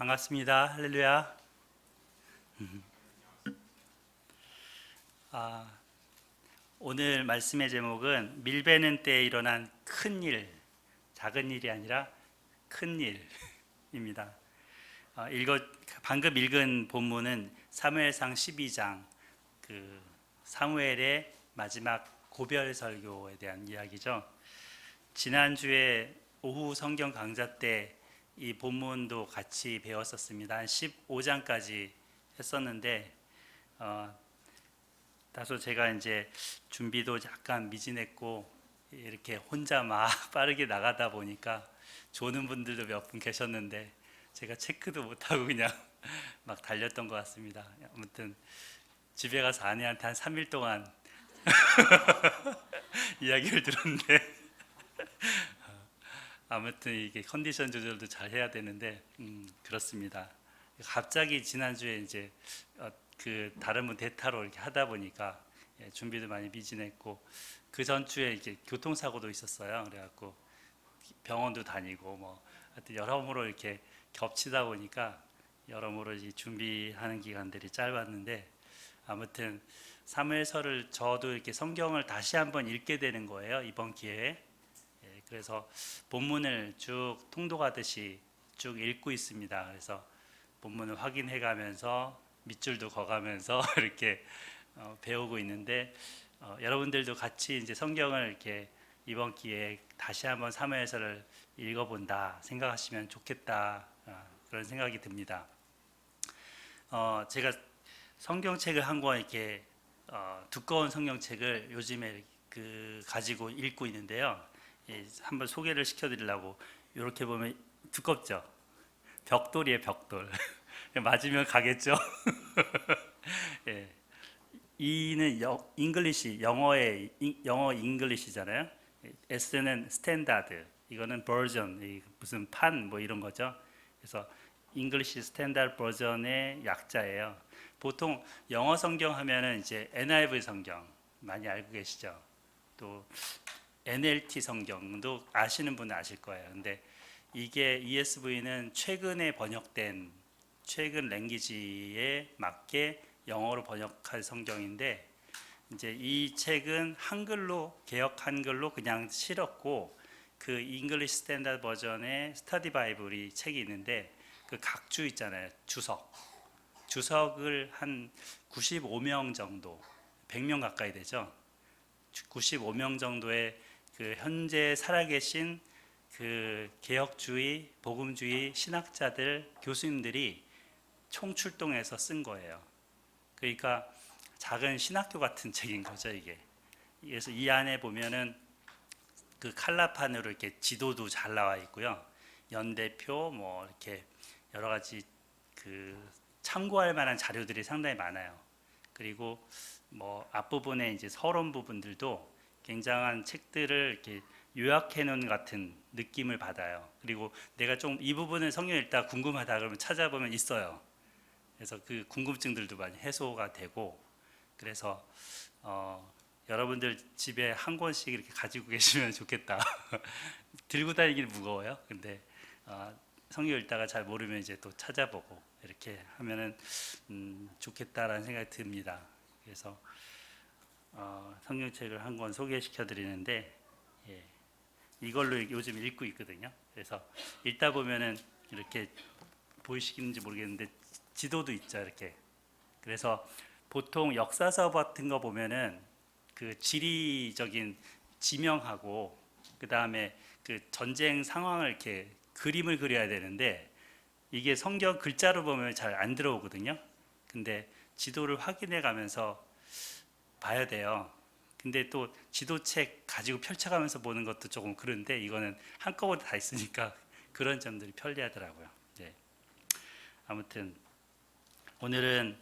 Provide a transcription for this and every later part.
반갑습니다. 할렐루야. 오늘 말씀의 제목은 밀베는 때에 일어난 큰 일, 작은 일이 아니라 큰 일입니다. 방금 읽은 본문은 사무엘상 12장, 사무엘의 마지막 고별 설교에 대한 이야기죠. 지난주에 오후 성경 강좌 때 이 본문도 같이 배웠었습니다. 한 15장까지 했었는데 다소 제가 이제 준비도 약간 미진했고 이렇게 혼자 막 빠르게 나가다 보니까 조는 분들도 몇 분 계셨는데 제가 체크도 못하고 그냥 막 달렸던 것 같습니다. 아무튼 집에 가서 아내한테 한 3일 동안 이야기를 들었는데 아무튼 이게 컨디션 조절도 잘 해야 되는데 그렇습니다. 갑자기 지난주에 이제 다른 분 대타로 이렇게 하다 보니까 준비도 많이 미진했고 그 전주에 이제 교통사고도 있었어요. 그래갖고 병원도 다니고 뭐 하여튼 여러모로 이렇게 겹치다 보니까 여러모로 준비하는 기간들이 짧았는데 아무튼 사무엘서를 저도 이렇게 성경을 다시 한번 읽게 되는 거예요. 이번 기회에. 그래서 본문을 쭉 통독하듯이 쭉 읽고 있습니다. 그래서 본문을 확인해 가면서 밑줄도 그어가면서 이렇게 배우고 있는데 여러분들도 같이 이제 성경을 이렇게 이번 기회에 다시 한번 사무엘서를 읽어본다 생각하시면 좋겠다 그런 생각이 듭니다. 제가 성경책을 한 권 이렇게 두꺼운 성경책을 요즘에 가지고 읽고 있는데요. 한번 소개를 시켜드리려고 이렇게 보면 두껍죠. 벽돌이에요, 벽돌. 맞으면 가겠죠. 예. E는 잉글리시 영어 잉글리시잖아요. S는 스탠다드, 이거는 버전, 무슨 판 뭐 이런 거죠. 그래서 잉글리시 스탠다드 버전의 약자예요. 보통 영어 성경 하면은 이제 NIV 성경 많이 알고 계시죠. 또 NLT 성경도 아시는 분은 아실 거예요. 근데 이게 ESV는 최근에 번역된 최근 랭귀지에 맞게 영어로 번역한 성경인데 이제 이 책은 한글로 개역 한글로 그냥 실었고 그 잉글리시 스탠다드 버전의 스터디 바이블이 책이 있는데 그 각주 있잖아요. 주석을 한 95명 정도 100명 가까이 되죠. 95명 정도의 현재 살아계신 개혁주의, 복음주의 신학자들, 교수님들이 총출동해서 쓴 거예요. 그러니까 작은 신학교 같은 책인 거죠, 이게. 그래서 이 안에 보면은 칼라판으로 이렇게 지도도 잘 나와 있고요. 연대표, 뭐 이렇게 여러 가지 참고할 만한 자료들이 상당히 많아요. 그리고 뭐 앞부분에 이제 서론 부분들도 굉장한 책들을 이렇게 요약해 놓은 같은 느낌을 받아요. 그리고 내가 좀 이 부분을 성경 읽다 궁금하다 그러면 찾아보면 있어요. 그래서 그 궁금증들도 많이 해소가 되고 그래서 여러분들 집에 한 권씩 이렇게 가지고 계시면 좋겠다. 들고 다니기는 무거워요. 근데 성경 읽다가 잘 모르면 이제 또 찾아보고 이렇게 하면은 좋겠다라는 생각이 듭니다. 그래서 성경책을 한 권 소개시켜 드리는데 이걸로 요즘 읽고 있거든요. 그래서 읽다 보면은 이렇게 보이시는지 모르겠는데 지도도 있죠, 이렇게. 그래서 보통 역사서 같은 거 보면은 지리적인 지명하고 그 다음에 전쟁 상황을 이렇게 그림을 그려야 되는데 이게 성경 글자로 보면 잘 안 들어오거든요. 근데 지도를 확인해 가면서 봐야 돼요. 근데 또 지도책 가지고 펼쳐가면서 보는 것도 조금 그런데 이거는 한꺼번에 다 있으니까 그런 점들이 편리하더라고요. 네. 아무튼 오늘은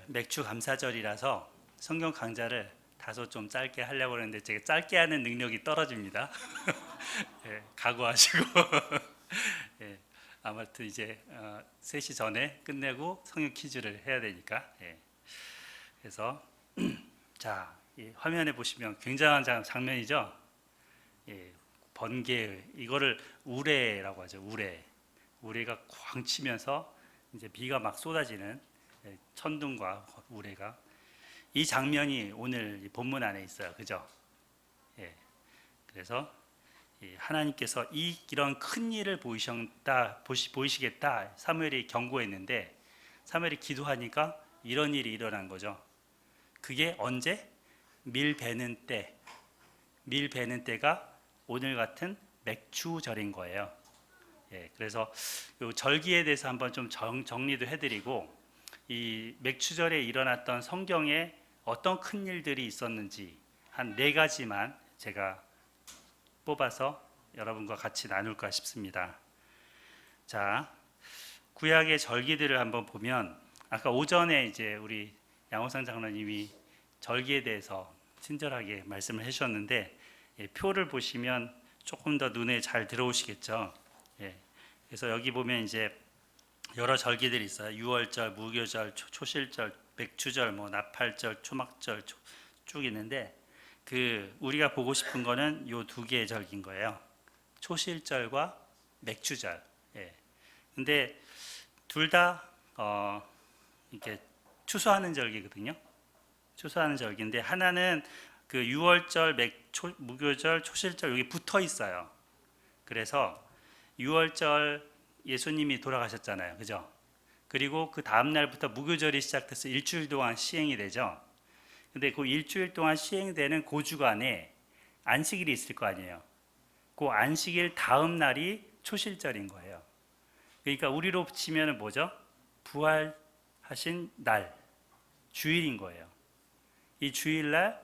맥주 감사절이라서 성경 강좌를 다소 좀 짧게 하려고 하는데 제가 짧게 하는 능력이 떨어집니다. 네, 각오하시고 네, 아무튼 이제 3시 전에 끝내고 성경 퀴즈를 해야 되니까 그래서 자, 화면에 보시면 굉장한 장면이죠. 번개, 이거를 우레라고 하죠. 우레가 쾅 치면서 이제 비가 막 쏟아지는 천둥과 우레가 이 장면이 오늘 이 본문 안에 있어요. 그죠? 예. 그래서 하나님께서 이런 큰 일을 보이시겠다 사무엘이 경고했는데 사무엘이 기도하니까 이런 일이 일어난 거죠. 그게 언제? 밀 베는 때가 오늘 같은 맥추절인 거예요. 예, 그래서 이 절기에 대해서 한번 좀 정리도 해드리고 이 맥추절에 일어났던 성경에 어떤 큰 일들이 있었는지 한 4가지만 제가 뽑아서 여러분과 같이 나눌까 싶습니다. 자, 구약의 절기들을 한번 보면 아까 오전에 이제 우리 양호상 장로님이 절기에 대해서 친절하게 말씀을 해주셨는데 표를 보시면 조금 더 눈에 잘 들어오시겠죠. 그래서 여기 보면 이제 여러 절기들이 있어요. 유월절, 무교절, 초실절, 맥추절, 나팔절, 초막절 쭉 있는데 우리가 보고 싶은 거는 요 2개의 절기인 거예요. 초실절과 맥추절. 근데 둘 다 이렇게 추수하는 절기거든요. 추수하는 절기인데 하나는 그 유월절, 무교절, 초실절 여기 붙어 있어요. 그래서 유월절 예수님이 돌아가셨잖아요. 그죠? 그리고 그 다음 날부터 무교절이 시작돼서 일주일 동안 시행이 되죠. 근데 그 일주일 동안 시행되는 그 주간에 안식일이 있을 거 아니에요. 그 안식일 다음 날이 초실절인 거예요. 그러니까 우리로 치면은 뭐죠? 부활하신 날, 주일인 거예요. 이 주일날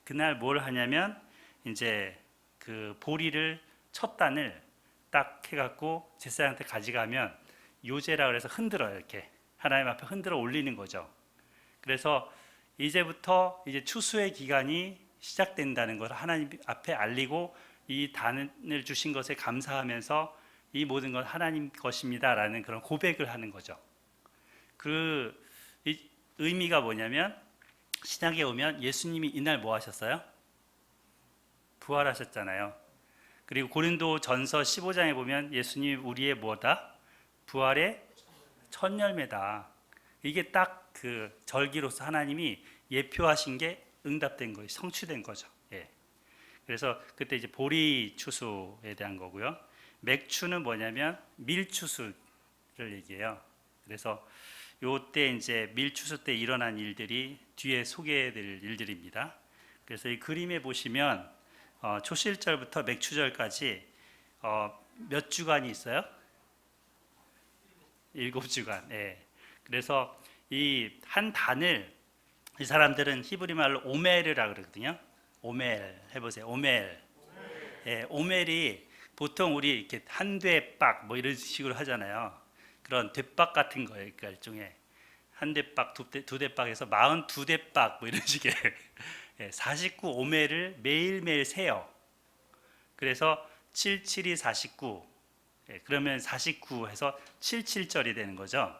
그날 뭘 하냐면 이제 그 보리를 첫 단을 딱 해갖고 제사장한테 가져가면 요제라 그래서 흔들어요. 이렇게 하나님 앞에 흔들어 올리는 거죠. 그래서 이제부터 이제 추수의 기간이 시작된다는 것을 하나님 앞에 알리고 이 단을 주신 것에 감사하면서 이 모든 건 하나님 것입니다라는 그런 고백을 하는 거죠. 이 의미가 뭐냐면 신약에 오면 예수님이 이날 뭐 하셨어요? 부활하셨잖아요. 그리고 고린도 전서 15장에 보면 예수님이 우리의 뭐다? 부활의 첫 열매다. 이게 딱 그 절기로서 하나님이 예표하신 게 응답된 거예요. 성취된 거죠. 그래서 그때 이제 보리 추수에 대한 거고요. 맥추는 뭐냐면 밀추수를 얘기해요. 그래서 요때 이제 밀추수 때 일어난 일들이 뒤에 소개해드릴 일들입니다. 그래서 이 그림에 보시면 초실절부터 맥추절까지 몇 주간이 있어요? 7주간. 그래서 이 한 단을 이 사람들은 히브리 말로 오멜이라고 그러거든요. 오멜 해보세요. 오멜. 오멜이 보통 우리 이렇게 한 대박 뭐 이런 식으로 하잖아요. 그런 대박 같은 거예요. 그러니까 일종의 한 대박, 두 대박에서 42대박 뭐 이런 식의 49 오멜을 매일매일 세요. 그래서 77이 49. 그러면 49 해서 77절이 되는 거죠.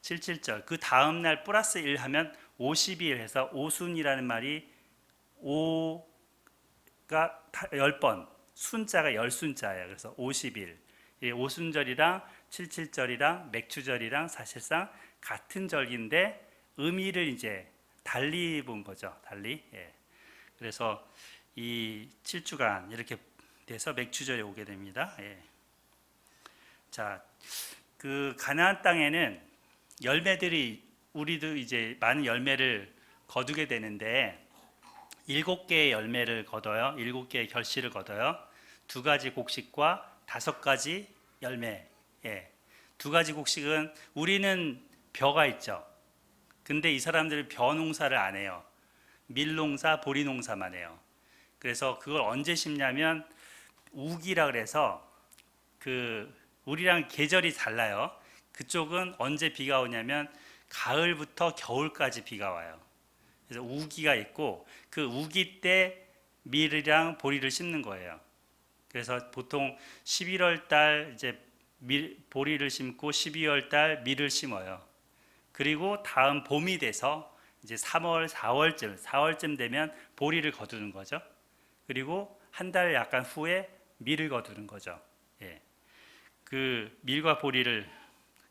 77절. 그 다음 날 플러스 1 하면 52일 해서 오순이라는 말이 5가 10번, 순자가 10순자예요. 그래서 50일. 오순절이랑 77절이랑 맥추절이랑 사실상 같은 절기인데 의미를 이제 달리 본 거죠. 달리. 그래서 이 7주간 이렇게 돼서 맥추절에 오게 됩니다. 자, 그 가나안 땅에는 열매들이 우리도 이제 많은 열매를 거두게 되는데 7개의 열매를 거둬요. 7개의 결실을 거둬요. 2가지 곡식과 5가지 열매. 2가지 곡식은 우리는 벼가 있죠. 근데 이 사람들은 벼 농사를 안 해요. 밀 농사, 보리 농사만 해요. 그래서 그걸 언제 심냐면 우기라 그래서 우리랑 계절이 달라요. 그쪽은 언제 비가 오냐면 가을부터 겨울까지 비가 와요. 그래서 우기가 있고 그 우기 때 밀이랑 보리를 심는 거예요. 그래서 보통 11월 달 이제 보리를 심고 12월 달 밀을 심어요. 그리고 다음 봄이 돼서 이제 3월, 4월쯤 되면 보리를 거두는 거죠. 그리고 한 달 약간 후에 밀을 거두는 거죠. 그 밀과 보리를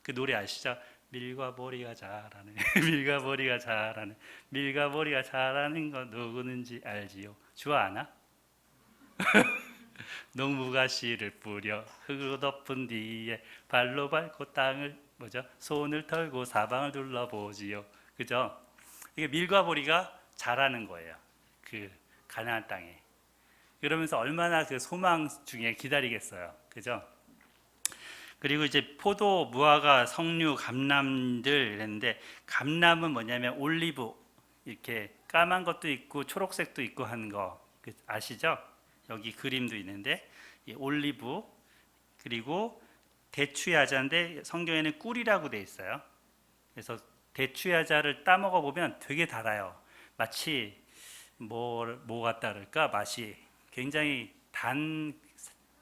그 노래 아시죠? 밀과 보리가 잘하네. 밀과 보리가 잘하네. 밀과 보리가 잘하는 거 누구는지 알지요? 주어 아나? 농부가 씨를 뿌려 흙으로 덮은 뒤에 발로 밟고 땅을 뭐죠? 손을 털고 사방을 둘러보지요. 그죠? 이게 밀과 보리가 자라는 거예요. 그 가나안 땅에. 그러면서 얼마나 그 소망 중에 기다리겠어요. 그죠? 그리고 이제 포도, 무화과, 석류, 감람들 이랬는데 감람은 뭐냐면 올리브 이렇게 까만 것도 있고 초록색도 있고 한 거 아시죠? 여기 그림도 있는데 이 올리브 그리고 대추야자인데 성경에는 꿀이라고 돼 있어요. 그래서 대추야자를 따 먹어 보면 되게 달아요. 마치 뭐 같다 그럴까? 맛이 굉장히 단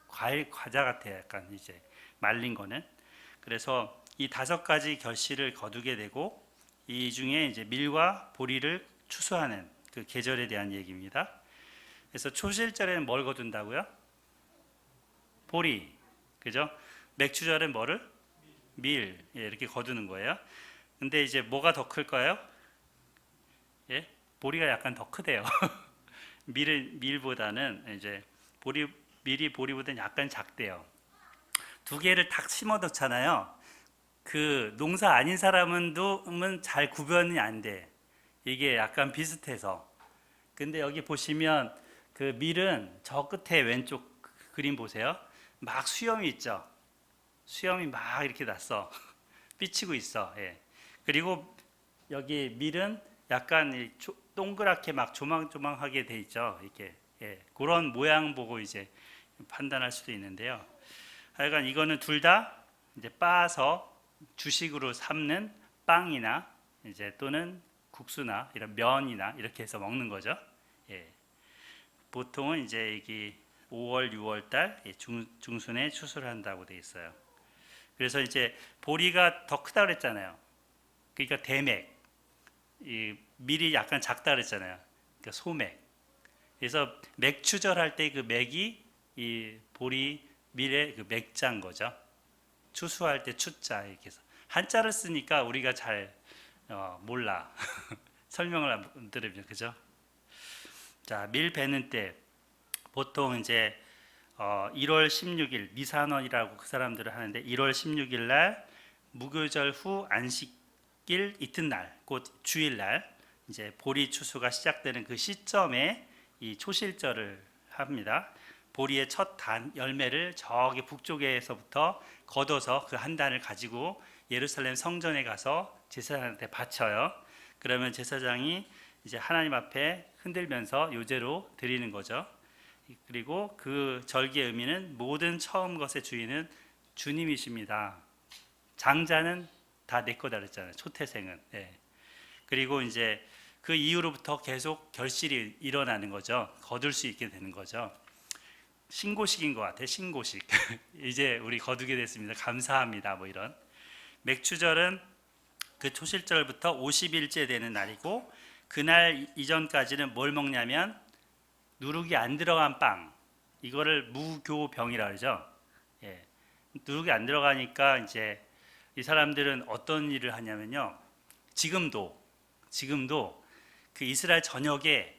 과일 과자 같아요. 약간 이제 말린 거는. 그래서 이 5가지 결실을 거두게 되고 이 중에 이제 밀과 보리를 추수하는 그 계절에 대한 얘기입니다. 그래서 초실절에는 뭘 거둔다고요? 보리. 그죠? 맥추절엔 뭐를? 밀. 예, 이렇게 거두는 거예요. 근데 이제 뭐가 더 클까요? 예? 보리가 약간 더 크대요. 밀보다는 이제 밀이 보리보다는 약간 작대요. 두 개를 딱 심어 놓잖아요. 그 농사 아닌 사람은 잘 구분이 안 돼. 이게 약간 비슷해서. 근데 여기 보시면 그 밀은 저 끝에 왼쪽 그림 보세요. 막 수염이 있죠. 수염이 막 이렇게 났어. 삐치고 있어. 예. 그리고 여기 밀은 약간 동그랗게 막 조망조망하게 돼 있죠. 이렇게 예. 그런 모양 보고 이제 판단할 수도 있는데요. 하여간 이거는 둘 다 이제 빻아서 주식으로 삶는 빵이나 이제 또는 국수나 이런 면이나 이렇게 해서 먹는 거죠. 예. 보통은 이제 이게 5월, 6월 달 중순에 추수를 한다고 돼 있어요. 그래서 이제 보리가 더 크다 그랬잖아요. 그러니까 대맥, 이 밀이 약간 작다 그랬잖아요. 그러니까 소맥. 그래서 맥추절 할 때 그 맥이 이 보리 밀의 그 맥자인 거죠. 추수할 때 추자 이렇게 해서 한자를 쓰니까 우리가 잘 몰라. 설명을 안 들으면 그죠? 자, 밀 베는 때 보통 이제 1월 16일 미산원이라고 그 사람들을 하는데 1월 16일 날 무교절 후 안식일 이튿날 곧 주일날 이제 보리 추수가 시작되는 그 시점에 이 초실절을 합니다. 보리의 첫 열매를 저기 북쪽에서부터 걷어서 그 한 단을 가지고 예루살렘 성전에 가서 제사장한테 바쳐요. 그러면 제사장이 이제 하나님 앞에 흔들면서 요제로 드리는 거죠. 그리고 그 절기의 의미는 모든 처음 것의 주인은 주님이십니다. 장자는 다 내 거다 그랬잖아요. 초태생은. 네. 그리고 이제 그 이후로부터 계속 결실이 일어나는 거죠. 거둘 수 있게 되는 거죠. 신고식인 것 같아요. 신고식. 이제 우리 거두게 됐습니다. 감사합니다. 뭐 이런. 맥추절은 그 초실절부터 50일째 되는 날이고 그날 이전까지는 뭘 먹냐면 누룩이 안 들어간 빵. 이거를 무교병이라 그러죠. 예. 누룩이 안 들어가니까 이제 이 사람들은 어떤 일을 하냐면요. 지금도 그 이스라엘 전역에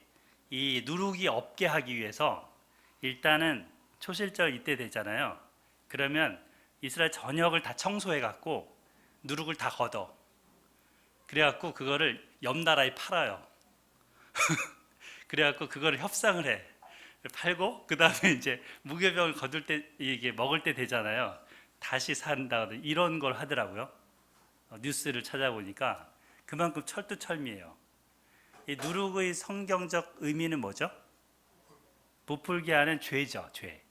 이 누룩이 없게 하기 위해서 일단은 초실절 이때 되잖아요. 그러면 이스라엘 전역을 다 청소해 갖고 누룩을 다 걷어. 그래 갖고 그거를 옆 나라에 팔아요. 그래 갖고 그거를 협상을 해. 팔고 그다음에 이제 무교병을 거둘 때 이게 먹을 때 되잖아요. 다시 산다 이런 걸 하더라고요. 뉴스를 찾아보니까 그만큼 철두철미해요. 이 누룩의 성경적 의미는 뭐죠? 부풀게 하는 죄죠, 죄.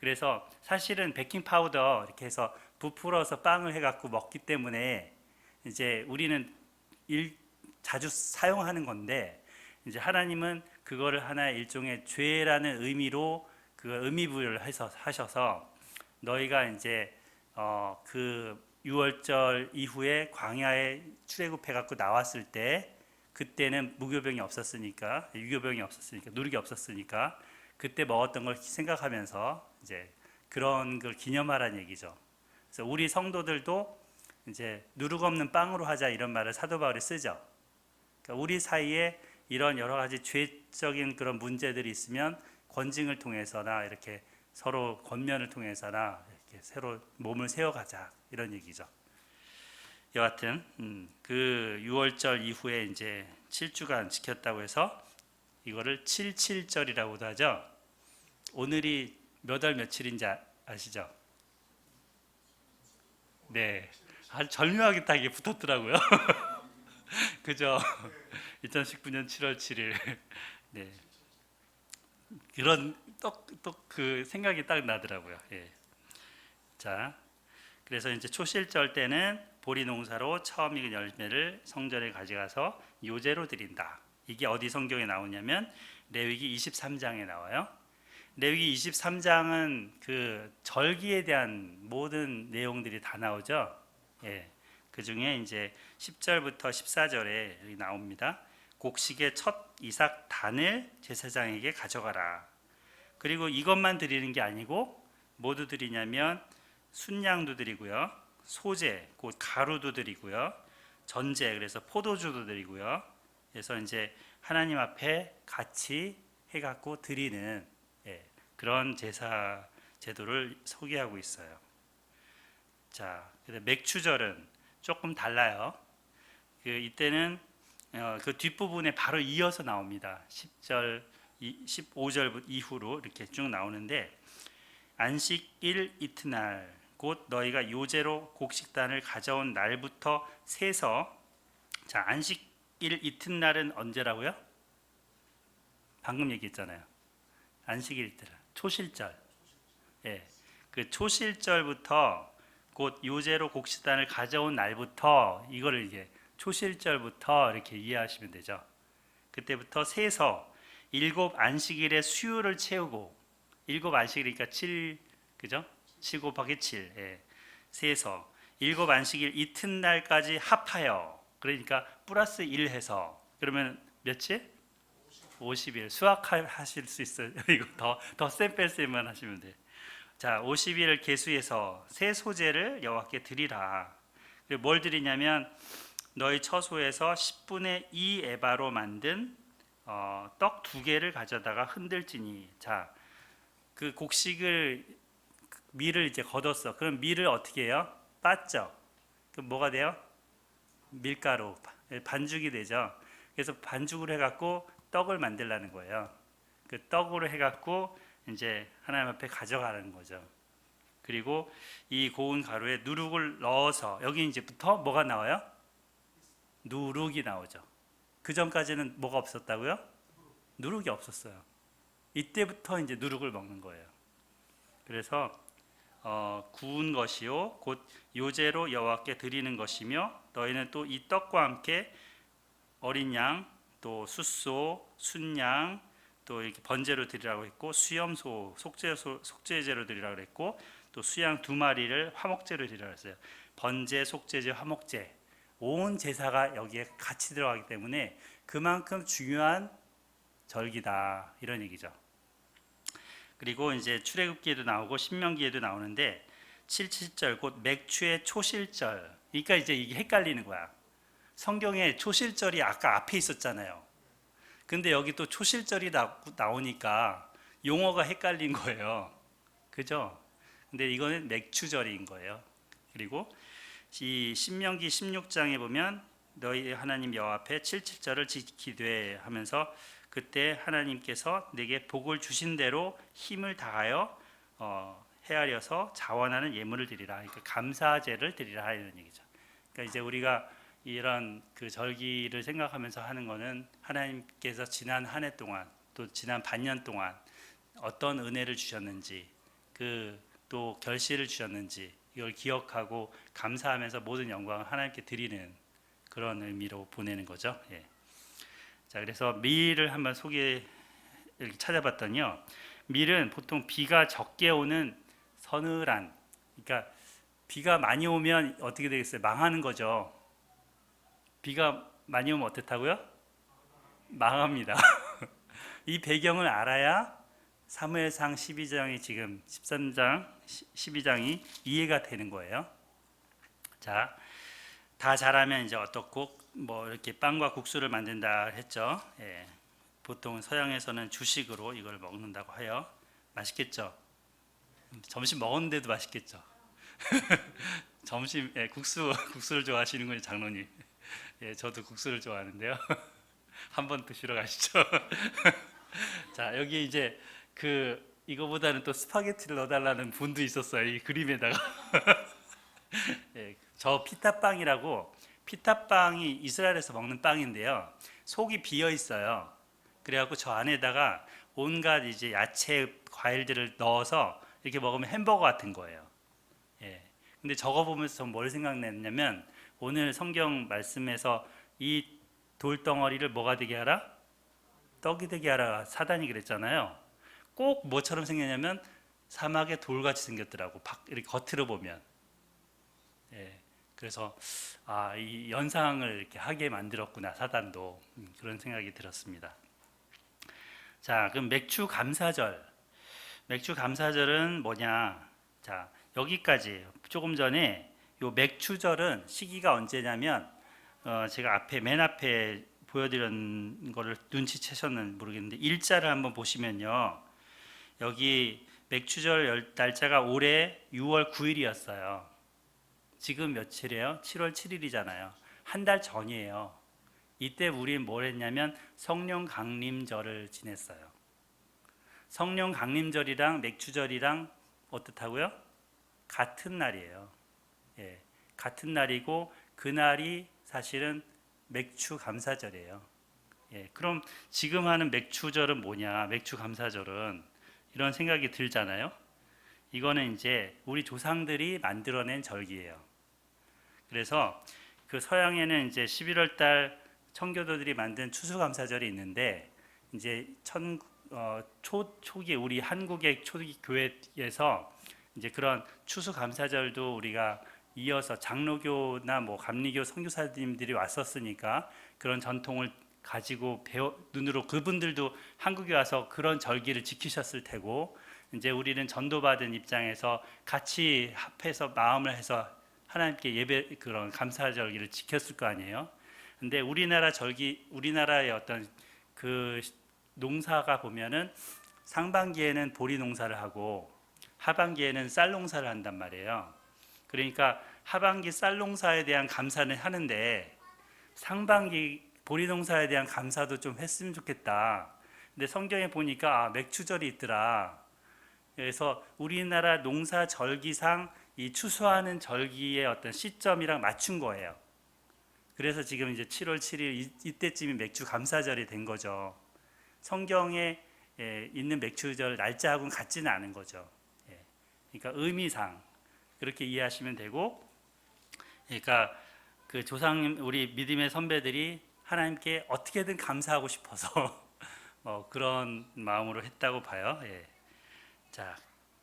그래서 사실은 베이킹 파우더 이렇게 해서 부풀어서 빵을 해갖고 먹기 때문에 이제 우리는 자주 사용하는 건데 이제 하나님은 그거를 하나의 일종의 죄라는 의미로 그 의미부여를 해서 하셔서 너희가 이제 그 6월절 이후에 광야에 출애굽해갖고 나왔을 때 그때는 무교병이 없었으니까 유교병이 없었으니까 누룩이 없었으니까 그때 먹었던 걸 생각하면서 이제 그런 걸 기념하라는 얘기죠. 그래서 우리 성도들도 이제 누룩 없는 빵으로 하자 이런 말을 사도 바울이 쓰죠. 그러니까 우리 사이에 이런 여러 가지 죄적인 그런 문제들이 있으면 권징을 통해서나 이렇게 서로 권면을 통해서나 이렇게 새로 몸을 세워가자 이런 얘기죠. 여하튼 그 6월절 이후에 이제 7주간 지켰다고 해서 이거를 77절이라고도 하죠. 오늘이 몇 월 며칠인지 아시죠? 네, 아주 절묘하게 딱 이게 붙었더라고요. 그죠? 2019년 7월 7일. 네, 그런 그 생각이 딱 나더라고요. 예. 자, 그래서 이제 초실절 때는 보리 농사로 처음 익은 열매를 성전에 가져가서 요제로 드린다. 이게 어디 성경에 나오냐면 레위기 23장에 나와요. 레위기 23장은 그 절기에 대한 모든 내용들이 다 나오죠. 예. 그 중에 이제 10절부터 14절에 나옵니다. 곡식의 첫 이삭 단을 제사장에게 가져가라. 그리고 이것만 드리는 게 아니고 뭐도 드리냐면 순양도 드리고요, 소제, 곧 가루도 드리고요, 전제, 그래서 포도주도 드리고요. 그래서 이제 하나님 앞에 같이 해갖고 드리는 그런 제사 제도를 소개하고 있어요. 자, 맥추절은 조금 달라요. 이때는 그 뒷부분에 바로 이어서 나옵니다. 10절, 15절 이후로 이렇게 쭉 나오는데 안식일 이튿날 곧 너희가 요제로 곡식단을 가져온 날부터 세서, 자, 안식일 이튿날은 언제라고요? 방금 얘기했잖아요. 안식일 이튿날, 초실절. 예, 그 초실절부터 곧 요제로 곡식단을 가져온 날부터 이거를 이제 초실절부터 이렇게 이해하시면 되죠. 그때부터 세서 7 안식일의 수요를 채우고, 7 안식일이니까 7, 그죠? 7 곱하기 7. 예. 세서 7 안식일 이튿날까지 합하여, 그러니까 플러스 1 해서, 그러면 며칠? 50일. 수학하실 수 있어요. 이거 더센 뺄셈만 하시면 돼. 자, 50일을 계수해서 새 소재를 여호와께 드리라. 뭘 드리냐면 너희 처소에서 10분의 2 에바로 만든 떡 2개를 가져다가 흔들지니. 자, 그 곡식을 밀을 이제 걷었어. 그럼 밀을 어떻게 해요? 빻죠. 그럼 뭐가 돼요? 밀가루, 반죽이 되죠. 그래서 반죽을 해갖고 떡을 만들라는 거예요. 그 떡으로 해갖고 이제 하나님 앞에 가져가는 거죠. 그리고 이 고운 가루에 누룩을 넣어서, 여기 이제부터 뭐가 나와요? 누룩이 나오죠. 그 전까지는 뭐가 없었다고요? 누룩이 없었어요. 이때부터 이제 누룩을 먹는 거예요. 그래서 구운 것이요 곧 요제로 여호와께 드리는 것이며, 너희는 또 이 떡과 함께 어린 양, 또 숫소, 순양, 또 이렇게 번제로 드리라고 했고, 수염소, 속죄제로 드리라고 했고, 또 수양 2마리를 화목제로 드리라고 했어요. 번제, 속죄제, 화목제, 온 제사가 여기에 같이 들어가기 때문에 그만큼 중요한 절기다, 이런 얘기죠. 그리고 이제 출애굽기에도 나오고 신명기에도 나오는데 77절 곧 맥추의 초실절. 그러니까 이제 이게 헷갈리는 거야. 성경에 초실절이 아까 앞에 있었잖아요. 근데 여기 또 초실절이 나오니까 용어가 헷갈린 거예요. 그죠? 근데 이거는 맥추절인 거예요. 그리고 이 신명기 16장에 보면 너희 하나님 여호와 앞에 77절을 지키되 하면서, 그때 하나님께서 내게 복을 주신 대로 힘을 다하여 헤아려서 자원하는 예물을 드리라. 그러니까 감사제를 드리라 하는 얘기죠. 그러니까 이제 우리가 이런 그 절기를 생각하면서 하는 거는 하나님께서 지난 한 해 동안, 또 지난 반년 동안 어떤 은혜를 주셨는지, 또 결실을 주셨는지 이걸 기억하고 감사하면서 모든 영광을 하나님께 드리는 그런 의미로 보내는 거죠. 예. 자, 그래서 밀을 한번 이렇게 찾아봤더니요, 밀은 보통 비가 적게 오는 서늘한, 그러니까 비가 많이 오면 어떻게 되겠어요? 망하는 거죠. 비가 많이 오면 어떻다고요? 망합니다. 이 배경을 알아야 사무엘상 12장이 지금 13장, 12장이 이해가 되는 거예요. 자, 다 잘하면 이제 어떻고 뭐 이렇게 빵과 국수를 만든다 했죠. 예, 보통 서양에서는 주식으로 이걸 먹는다고 해요. 맛있겠죠? 점심 먹었는데도 맛있겠죠? 점심 국수를 좋아하시는군요, 장로님. 예, 저도 국수를 좋아하는데요. 한번 드시러 가시죠. 자, 여기 이제 이거보다는 또 스파게티를 넣어달라는 분도 있었어요. 이 그림에다가. 예, 저 피타빵이라고, 피타빵이 이스라엘에서 먹는 빵인데요. 속이 비어 있어요. 그래갖고 저 안에다가 온갖 이제 야채, 과일들을 넣어서 이렇게 먹으면 햄버거 같은 거예요. 예. 근데 저거 보면서 전 뭘 생각냈냐면, 오늘 성경 말씀에서 이 돌덩어리를 뭐가 되게 하라? 떡이 되게 하라 사단이 그랬잖아요. 꼭 뭐처럼 생겼냐면 사막의 돌같이 생겼더라고. 이렇게 겉으로 보면. 예. 그래서 이 연상을 이렇게 하게 만들었구나, 사단도. 그런 생각이 들었습니다. 자, 그럼 맥주 감사절. 맥주 감사절은 뭐냐? 자, 여기까지. 조금 전에 요 맥주절은 시기가 언제냐면 제가 맨 앞에 보여드린 거를 눈치채셨는지 모르겠는데 일자를 한번 보시면요, 여기 맥주절 날짜가 올해 6월 9일이었어요. 지금 며칠이에요? 7월 7일이잖아요. 한 달 전이에요. 이때 우리는 뭘 했냐면 성령 강림절을 지냈어요. 성령 강림절이랑 맥주절이랑 어떻다고요? 같은 날이에요. 예, 같은 날이고 그날이 사실은 맥주 감사절이에요. 예, 그럼 지금 하는 맥주절은 뭐냐? 맥주 감사절은 이런 생각이 들잖아요. 이거는 이제 우리 조상들이 만들어낸 절기예요. 그래서 그 서양에는 이제 11월 달 청교도들이 만든 추수감사절이 있는데, 이제 초기 우리 한국의 초기 교회에서 이제 그런 추수감사절도 우리가 이어서 장로교나 뭐 감리교 선교사님들이 왔었으니까 그런 전통을 가지고 눈으로 그분들도 한국에 와서 그런 절기를 지키셨을 테고, 이제 우리는 전도받은 입장에서 같이 합해서 마음을 해서 하나님께 예배, 그런 감사절기를 지켰을 거 아니에요. 근데 우리나라의 어떤 그 농사가 보면은 상반기에는 보리 농사를 하고 하반기에는 쌀 농사를 한단 말이에요. 그러니까 하반기 쌀 농사에 대한 감사는 하는데 상반기 보리 농사에 대한 감사도 좀 했으면 좋겠다. 근데 성경에 보니까 맥추절이 있더라. 그래서 우리나라 농사 절기상 이 추수하는 절기의 어떤 시점이랑 맞춘 거예요. 그래서 지금 이제 7월 7일 이때쯤이 맥주 감사절이 된 거죠. 성경에 있는 맥주절 날짜하고는 같지는 않은 거죠. 그러니까 의미상 그렇게 이해하시면 되고, 그러니까 그 조상 우리 믿음의 선배들이 하나님께 어떻게든 감사하고 싶어서 그런 마음으로 했다고 봐요. 예. 자,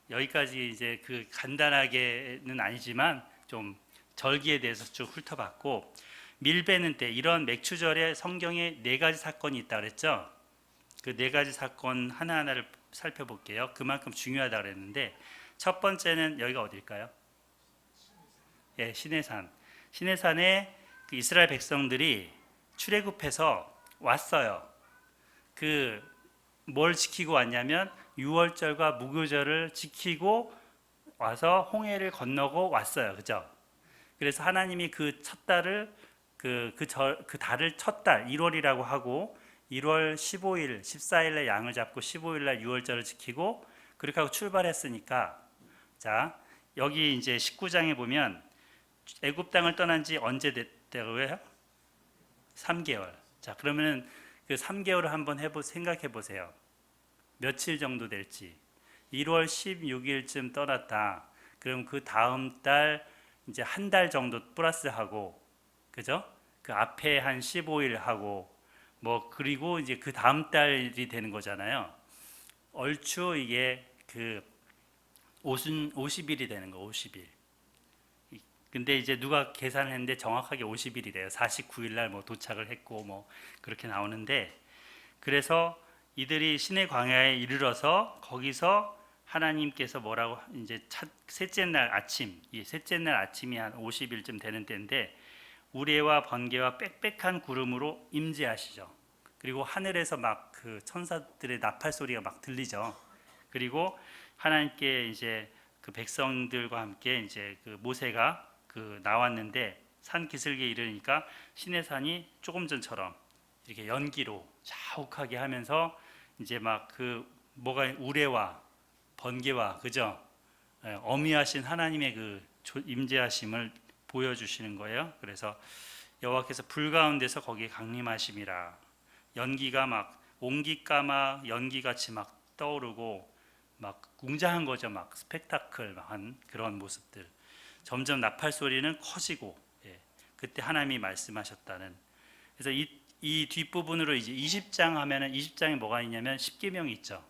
여기까지 이제 그 간단하게는 아니지만 좀 절기에 대해서 쭉 훑어봤고, 밀베는 때 이런 맥추절에 성경에 4가지 사건이 있다 그랬죠. 그 4가지 사건 하나하나를 살펴볼게요. 그만큼 중요하다 그랬는데, 첫 번째는 여기가 어딜까요? 예, 시내산. 시내산에 그 이스라엘 백성들이 출애굽해서 왔어요. 뭘 지키고 왔냐면 유월절과 무교절을 지키고 와서 홍해를 건너고 왔어요. 그죠? 그래서 하나님이 그 첫 달을 그 달을 첫 달 1월이라고 하고 1월 15일, 14일에 양을 잡고 15일날 유월절을 지키고 그렇게 하고 출발했으니까, 자, 여기 이제 19장에 보면 애굽 땅을 떠난 지 언제 됐다고 해요? 3개월. 자, 그러면 그 3개월을 한번 생각해 보세요. 며칠 정도 될지. 1월 16일쯤 떠났다. 그럼 그 다음 달 이제 한 달 정도 플러스하고, 그죠? 그 앞에 한 15일 하고 뭐 그리고 이제 그 다음 달이 되는 거잖아요. 얼추 이게 그 50일이 되는 거, 50일. 근데 이제 누가 계산을 했는데 정확하게 50일이래요. 49일 날 뭐 도착을 했고 뭐 그렇게 나오는데, 그래서 이들이 시내 광야에 이르러서 거기서 하나님께서 뭐라고 이제 셋째 날 아침, 이 셋째 날 아침이 한 50일쯤 되는 때인데 우레와 번개와 빽빽한 구름으로 임재하시죠. 그리고 하늘에서 막 그 천사들의 나팔 소리가 막 들리죠. 그리고 하나님께 이제 그 백성들과 함께 이제 그 모세가 그 나왔는데 산 기슭에 이르니까 시내산이 조금 전처럼 이렇게 연기로 자욱하게 하면서 이제 막 그 뭐가 우레와 번개와 그죠? 어미하신 하나님의 그 임재하심을 보여주시는 거예요. 그래서 여호와께서 불 가운데서 거기에 강림하심이라. 연기가 막 옹기까마 연기같이 막 떠오르고 막 웅장한 거죠. 막 스펙타클한 그런 모습들. 점점 나팔 소리는 커지고, 예. 그때 하나님이 말씀하셨다는. 그래서 이 뒷부분으로 이제 20장 하면은 20장에 뭐가 있냐면 10계명이 있죠.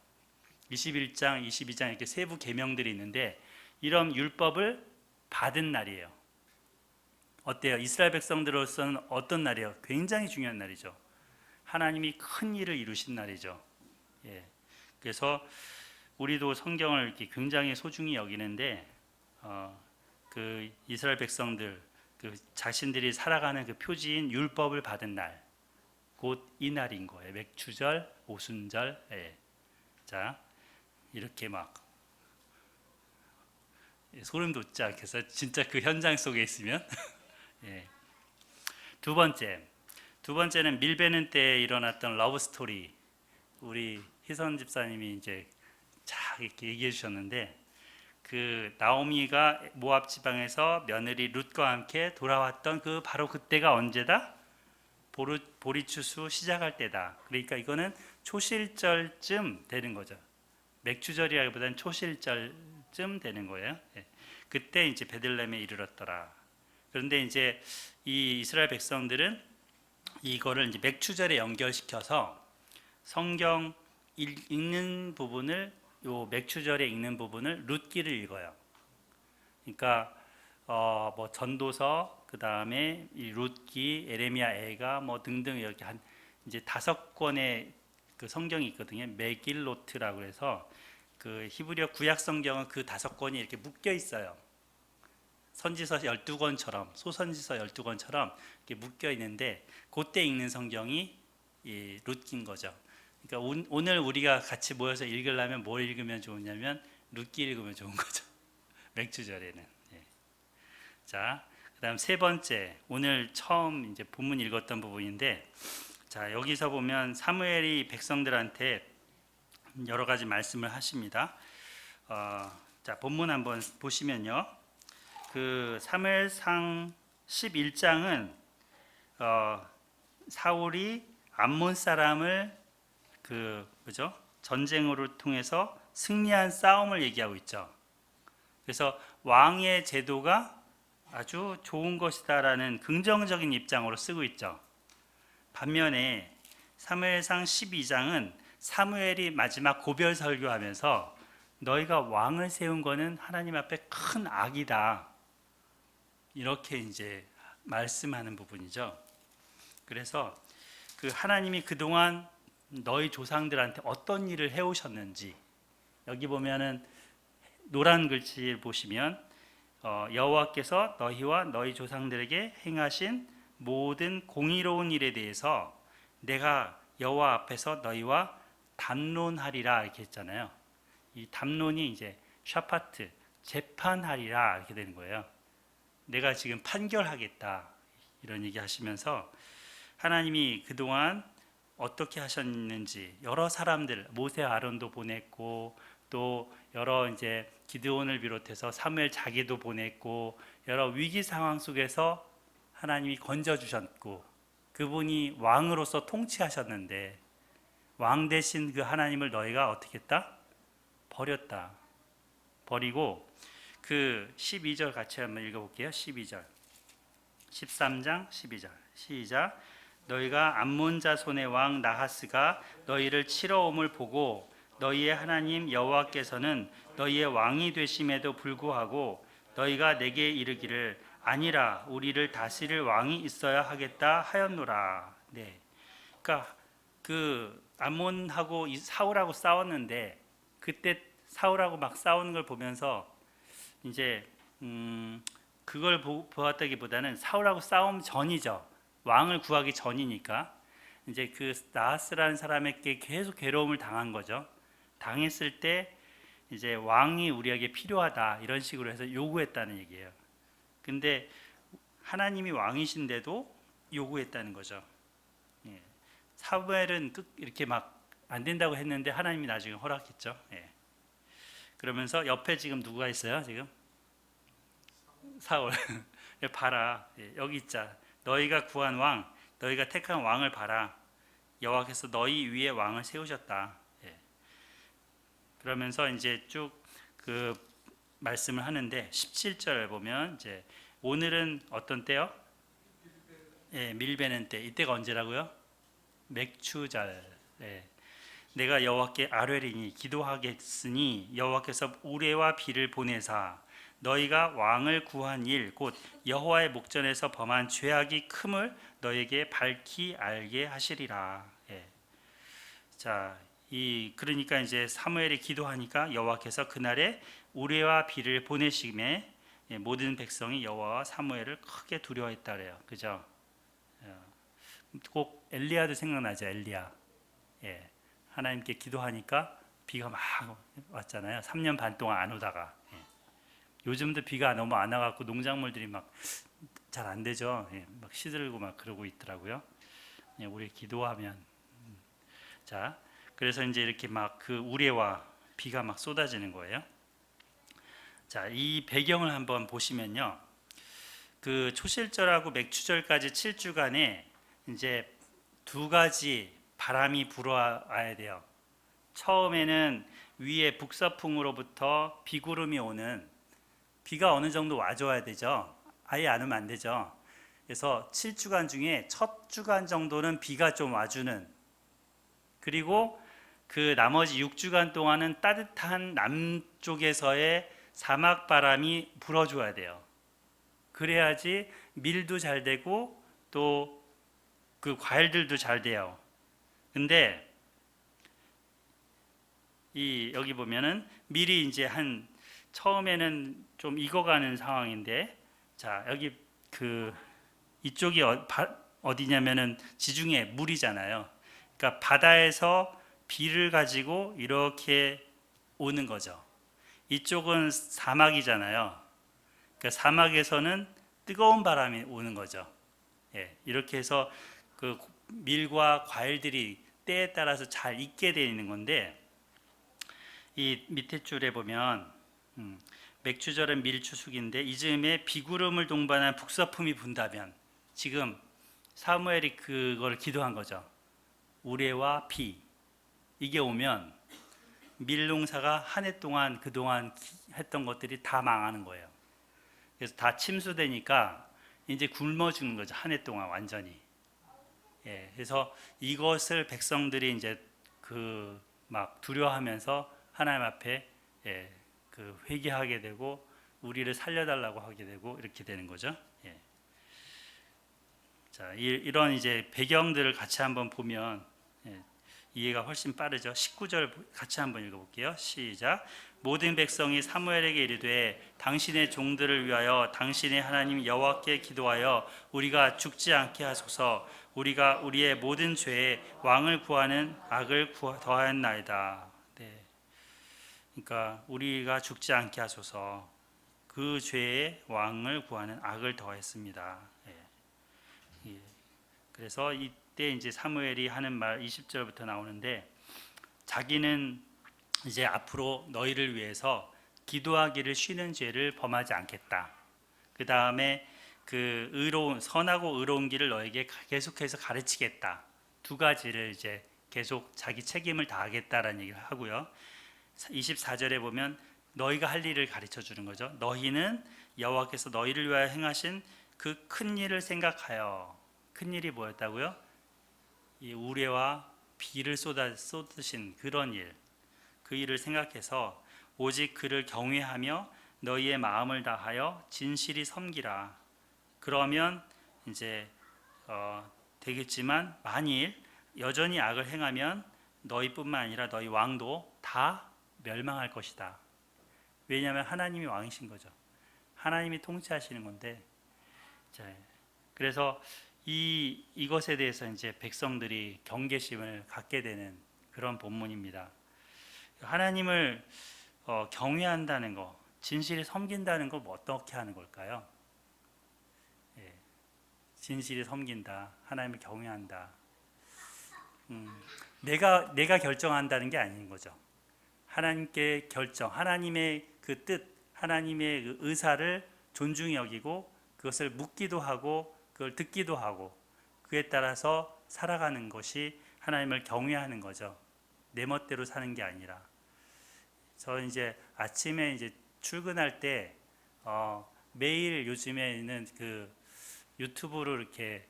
21장, 22장 이렇게 세부 계명들이 있는데 이런 율법을 받은 날이에요. 어때요? 이스라엘 백성들로서는 어떤 날이에요? 굉장히 중요한 날이죠. 하나님이 큰 일을 이루신 날이죠. 예. 그래서 우리도 성경을 이렇게 굉장히 소중히 여기는데 그 이스라엘 백성들 그 자신들이 살아가는 그 표지인 율법을 받은 날, 곧 이 날인 거예요. 맥추절, 오순절. 예. 자, 이렇게 막 소름 돋지 않겠어요? 진짜 그 현장 속에 있으면. 예. 두 번째는 밀베는 때에 일어났던 러브 스토리. 우리 희선 집사님이 이제 쫙 이렇게 얘기해 주셨는데 그 나오미가 모압 지방에서 며느리 룻과 함께 돌아왔던 그 바로 그때가 언제다? 보리추수 시작할 때다. 그러니까 이거는 초실절쯤 되는 거죠. 맥추절이라기보다는 초실절쯤 되는 거예요. 예. 그때 이제 베들레헴에 이르렀더라. 그런데 이제 이 이스라엘 백성들은 이거를 이제 맥추절에 연결시켜서 성경 읽는 부분을 요 맥추절에 읽는 부분을 룻기를 읽어요. 그러니까 뭐 전도서 그 다음에 이 룻기, 에레미야, 애가 뭐 등등 이렇게 한 이제 5권의 그 성경이 있거든요. 메길로트라고 해서 그 히브리어 구약 성경은 그 5권이 이렇게 묶여 있어요. 선지서 12권처럼 소선지서 12권처럼 이렇게 묶여 있는데 그때 읽는 성경이 이 룻기인 거죠. 그러니까 오늘 우리가 같이 모여서 읽으려면 뭘 읽으면 좋으냐면 룻기 읽으면 좋은 거죠. 맥추절에는. 예. 자, 그다음 세 번째 오늘 처음 이제 본문 읽었던 부분인데, 자 여기서 보면 사무엘이 백성들한테 여러 가지 말씀을 하십니다. 자 본문 한번 보시면요. 그 사무엘상 11장은 사울이 암몬 사람을 그죠? 전쟁으로 통해서 승리한 싸움을 얘기하고 있죠. 그래서 왕의 제도가 아주 좋은 것이다라는 긍정적인 입장으로 쓰고 있죠. 반면에 사무엘상 12장은 사무엘이 마지막 고별 설교하면서 너희가 왕을 세운 거는 하나님 앞에 큰 악이다. 이렇게 이제 말씀하는 부분이죠. 그래서 그 하나님이 그동안 너희 조상들한테 어떤 일을 해오셨는지 여기 보면은 노란 글씨를 보시면 여호와께서 너희와 너희 조상들에게 행하신 모든 공의로운 일에 대해서 내가 여호와 앞에서 너희와 담론하리라 이렇게 했잖아요. 이 담론이 이제 샤파트 재판하리라 이렇게 되는 거예요. 내가 지금 판결하겠다 이런 얘기 하시면서 하나님이 그동안 어떻게 하셨는지 여러 사람들 모세 아론도 보냈고 또 여러 이제 기드온을 비롯해서 사무엘 자기도 보냈고 여러 위기 상황 속에서 하나님이 건져 주셨고 그분이 왕으로서 통치하셨는데 왕 대신 그 하나님을 너희가 어떻게 했다? 버렸다. 버리고 그 12절 같이 한번 읽어볼게요. 12절 13장 12절 시작. 너희가 암몬 자손의 왕 나하스가 너희를 치러 옴을 보고 너희의 하나님 여호와께서는 너희의 왕이 되심에도 불구하고 너희가 내게 이르기를 아니라 우리를 다스릴 왕이 있어야 하겠다 하였노라. 네. 그러니까 그 암몬하고 사울하고 싸웠는데 그때 사울하고 막 싸우는 걸 보면서 이제 그걸 보았다기보다는 사울하고 싸움 전이죠. 왕을 구하기 전이니까 이제 그 나하스라는 사람에게 계속 괴로움을 당한 거죠. 당했을 때 이제 왕이 우리에게 필요하다 이런 식으로 해서 요구했다는 얘기예요. 근데 하나님이 왕이신데도 요구했다는 거죠. 예. 사무엘은 이렇게 막 안 된다고 했는데 하나님이 나중에 허락했죠. 예. 그러면서 옆에 지금 누가 있어요? 지금 사울. 봐라. 예. 여기 있자. 너희가 구한 왕, 너희가 택한 왕을 봐라. 여호와께서 너희 위에 왕을 세우셨다. 예. 그러면서 이제 쭉 그 말씀을 하는데 17절을 보면 이제 오늘은 어떤 때요? 예, 밀베는 때. 이때가 언제라고요? 맥추절. 예. 내가 여호와께 아뢰리니 기도하겠으니 여호와께서 우레와 비를 보내사 너희가 왕을 구한 일 곧 여호와의 목전에서 범한 죄악이 큼을 너에게 밝히 알게 하시리라. 예. 자, 그러니까 이제 사무엘이 기도하니까 여호와께서 그날에 우레와 비를 보내심에 모든 백성이 여호와와 사무엘을 크게 두려워했다 그래요. 그죠? 꼭 엘리야도 생각나죠. 엘리야. 예. 하나님께 기도하니까 비가 막 왔잖아요. 3년 반 동안 안 오다가. 예. 요즘도 비가 너무 안 와갖고 농작물들이 막 잘 안 되죠. 예. 막 시들고 막 그러고 있더라고요. 예. 우리 기도하면. 자, 그래서 이제 이렇게 막 그 우레와 비가 막 쏟아지는 거예요. 자, 이 배경을 한번 보시면요. 그 초실절하고 맥추절까지 7주간에 이제 두 가지 바람이 불어와야 돼요. 처음에는 위에 북서풍으로부터 비구름이 오는, 비가 어느 정도 와줘야 되죠. 아예 안 오면 안 되죠. 그래서 7주간 중에 첫 주간 정도는 비가 좀 와주는, 그리고 그 나머지 6주간 동안은 따뜻한 남쪽에서의 사막 바람이 불어줘야 돼요. 그래야지 밀도 잘 되고 또 그 과일들도 잘 돼요. 근데 여기 보면은 밀이 이제 처음에는 좀 익어가는 상황인데, 자, 여기 이쪽이 어디냐면은 지중해 물이잖아요. 그러니까 바다에서 비를 가지고 이렇게 오는 거죠. 이쪽은 사막이잖아요. 그러니까 사막에서는 뜨거운 바람이 오는 거죠. 예, 이렇게 해서 그 밀과 과일들이 때에 따라서 잘 익게 되어 있는 건데, 이 밑에 줄에 보면 맥추절은 밀추숙인데 이 즈음에 비구름을 동반한 북서풍이 분다면, 지금 사무엘이 그걸 기도한 거죠. 우레와 비, 이게 오면 밀농사가 한 해 동안 그동안 했던 것들이 다 망하는 거예요. 그래서 다 침수되니까 이제 굶어 죽는 거죠. 한 해 동안 완전히. 예, 그래서 이것을 백성들이 이제 막 두려워하면서 하나님 앞에 회개하게 되고 우리를 살려달라고 하게 되고 이렇게 되는 거죠. 예. 자, 이런 이제 배경들을 같이 한번 보면 이해가 훨씬 빠르죠. 19절 같이 한번 읽어볼게요. 시작. 모든 백성이 사무엘에게 이르되 당신의 종들을 위하여 당신의 하나님 여호와께 기도하여 우리가 죽지 않게 하소서. 우리가 우리의 모든 죄에 왕을 구하는 악을 더하였나이다. 네. 그러니까 우리가 죽지 않게 하소서. 그 죄에 왕을 구하는 악을 더했습니다. 예. 예. 그래서 이때 이제 사무엘이 하는 말 20절부터 나오는데, 자기는 이제 앞으로 너희를 위해서 기도하기를 쉬는 죄를 범하지 않겠다. 그 다음에 선하고 의로운 길을 너에게 계속해서 가르치겠다. 두 가지를 이제 계속 자기 책임을 다하겠다라는 얘기를 하고요. 24절에 보면 너희가 할 일을 가르쳐 주는 거죠. 너희는 여호와께서 너희를 위하여 행하신 그 큰 일을 생각하여. 큰 일이 뭐였다고요? 이 우레와 비를 쏟으신 그런 일, 그 일을 생각해서 오직 그를 경외하며 너희의 마음을 다하여 진실이 섬기라. 그러면 이제 되겠지만 만일 여전히 악을 행하면 너희뿐만 아니라 너희 왕도 다 멸망할 것이다. 왜냐하면 하나님이 왕이신 거죠. 하나님이 통치하시는 건데, 자, 그래서 이것에 대해서 이제 백성들이 경계심을 갖게 되는 그런 본문입니다. 하나님을 경외한다는 거, 진실히 섬긴다는 거 뭐 어떻게 하는 걸까요? 예, 진실히 섬긴다, 하나님을 경외한다. 내가 결정한다는 게 아닌 거죠. 하나님께 결정, 하나님의 그 뜻, 하나님의 그 의사를 존중히 여기고 그것을 묻기도 하고 그걸 듣기도 하고 그에 따라서 살아가는 것이 하나님을 경외하는 거죠. 내 멋대로 사는 게 아니라. 저 이제 아침에 이제 출근할 때 매일 요즘에는 그 유튜브로 이렇게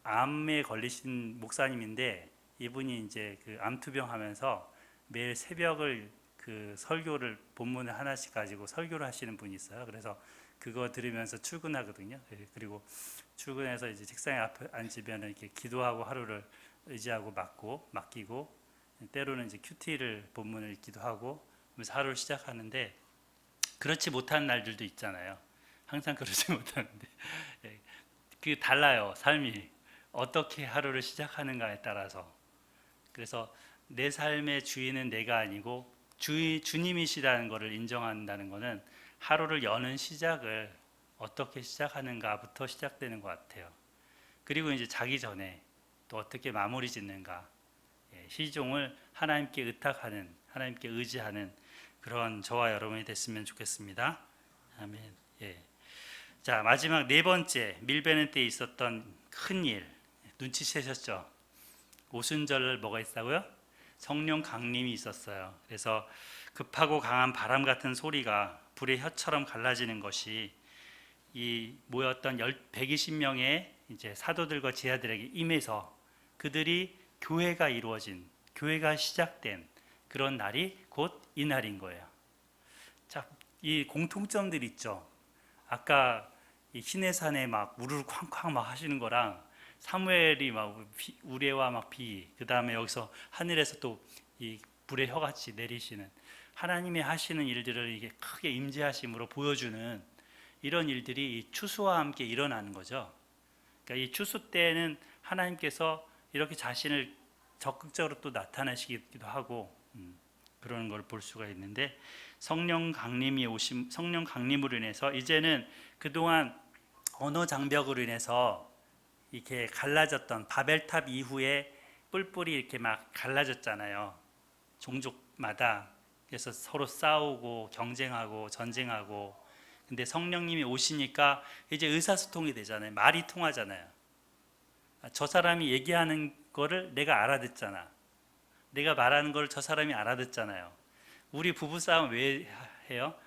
암에 걸리신 목사님인데 이분이 이제 그 암투병 하면서 매일 새벽을 그 설교를 본문을 하나씩 가지고 설교를 하시는 분이 있어요. 그래서 그거 들으면서 출근하거든요. 그리고 출근해서 이제 책상에 앞에 앉으면 이렇게 기도하고 하루를 의지하고 맡기고 때로는 이제 큐티를 본문을 읽기도 하고 그래서 하루를 시작하는데 그렇지 못한 날들도 있잖아요. 항상 그렇지 못하는데 그 달라요. 삶이 어떻게 하루를 시작하는가에 따라서. 그래서 내 삶의 주인은 내가 아니고 주님이시라는 것을 인정한다는 것은 하루를 여는 시작을 어떻게 시작하는가부터 시작되는 것 같아요. 그리고 이제 자기 전에 또 어떻게 마무리 짓는가, 시종을 하나님께 의탁하는, 하나님께 의지하는 그런 저와 여러분이 됐으면 좋겠습니다. 아멘. 예. 자, 마지막 네 번째 밀베는 때 있었던 큰 일 눈치채셨죠? 오순절 뭐가 있다고요? 성령 강림이 있었어요. 그래서 급하고 강한 바람 같은 소리가 불의 혀처럼 갈라지는 것이 이 모였던 120명의 이제 사도들과 제자들에게 임해서 그들이 교회가 이루어진, 교회가 시작된 그런 날이 곧 이 날인 거예요. 자, 이 공통점들 있죠. 아까 이 시내산에 막 우르르 쾅쾅 막 하시는 거랑 사무엘이 막 우레와 막 그 다음에 여기서 하늘에서 또 이 불의 혀같이 내리시는 하나님이 하시는 일들을 이게 크게 임재하심으로 보여주는 이런 일들이 이 추수와 함께 일어나는 거죠. 그러니까 이 추수 때는 하나님께서 이렇게 자신을 적극적으로 또 나타내시기도 하고 그러는 걸 볼 수가 있는데 성령 강림으로 인해서 이제는 그동안 언어 장벽으로 인해서 이렇게 갈라졌던 바벨탑 이후에 뿔뿔이 이렇게 막 갈라졌잖아요. 종족마다. 그래서 서로 싸우고 경쟁하고 전쟁하고. 근데 성령님이 오시니까 이제 의사소통이 되잖아요. 말이 통하잖아요. 저 사람이 얘기하는 거를 내가 알아듣잖아. 내가 말하는 걸 저 사람이 알아듣잖아요. 우리 부부싸움 왜 해요?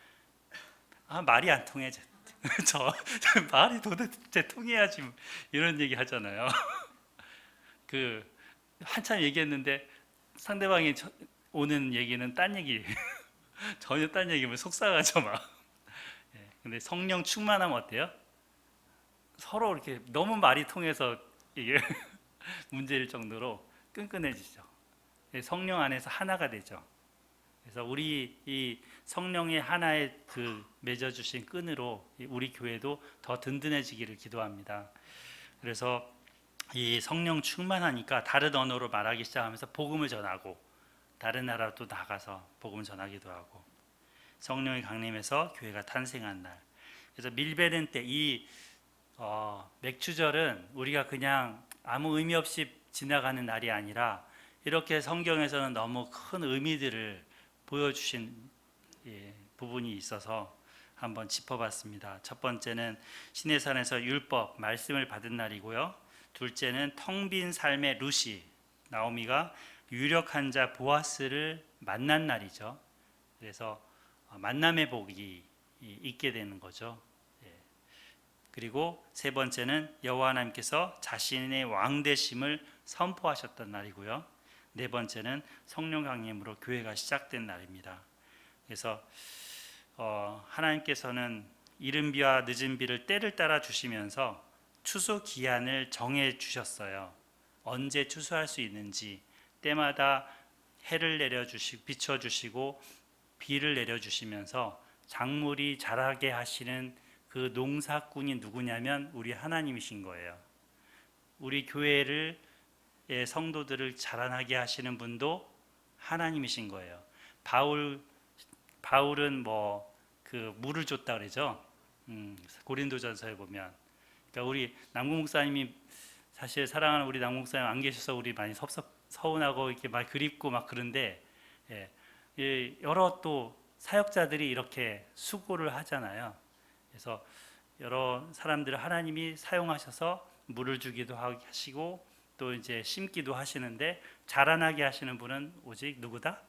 말이 안 통해. 저 말이 도대체 통해야지 이런 얘기 하잖아요. 그 한참 얘기했는데 상대방이 오는 얘기는 딴 얘기 전혀 딴 얘기면 속상하죠 막. 근데 성령 충만하면 어때요? 서로 이렇게 너무 말이 통해서 이게 문제일 정도로 끈끈해지죠. 성령 안에서 하나가 되죠. 그래서 우리 이 성령의 하나의 그 맺어주신 끈으로 우리 교회도 더 든든해지기를 기도합니다. 그래서 이 성령 충만하니까 다른 언어로 말하기 시작하면서 복음을 전하고 다른 나라도 나가서 복음을 전하기도 하고 성령의 강림에서 교회가 탄생한 날. 그래서 밀베는 때 이 맥주절은 우리가 그냥 아무 의미 없이 지나가는 날이 아니라 이렇게 성경에서는 너무 큰 의미들을 보여주신 부분이 있어서 한번 짚어봤습니다. 첫 번째는 시내산에서 율법 말씀을 받은 날이고요. 둘째는 텅 빈 삶의 루시 나오미가 유력한 자 보아스를 만난 날이죠. 그래서 만남의 복이 있게 되는 거죠. 그리고 세 번째는 여호와 하나님께서 자신의 왕 되심을 선포하셨던 날이고요. 네 번째는 성령 강림으로 교회가 시작된 날입니다. 그래서 하나님께서는 이른 비와 늦은 비를 때를 따라 주시면서 추수 기한을 정해 주셨어요. 언제 추수할 수 있는지 때마다 해를 내려주시고 비춰주시고 비를 내려주시면서 작물이 자라게 하시는 그 농사꾼이 누구냐면 우리 하나님이신 거예요. 우리 교회를 성도들을 자라나게 하시는 분도 하나님이신 거예요. 바울은 뭐 그 물을 줬다 그러죠. 고린도전서에 보면. 그러니까 우리 남궁 목사님이 사실 사랑하는 우리 남궁 목사님 안 계셔서 우리 많이 서운하고 이렇게 막 그립고 막 그런데 여러 또 사역자들이 이렇게 수고를 하잖아요. 그래서 여러 사람들을 하나님이 사용하셔서 물을 주기도 하시고 또 이제 심기도 하시는데 자라나게 하시는 분은 오직 누구다?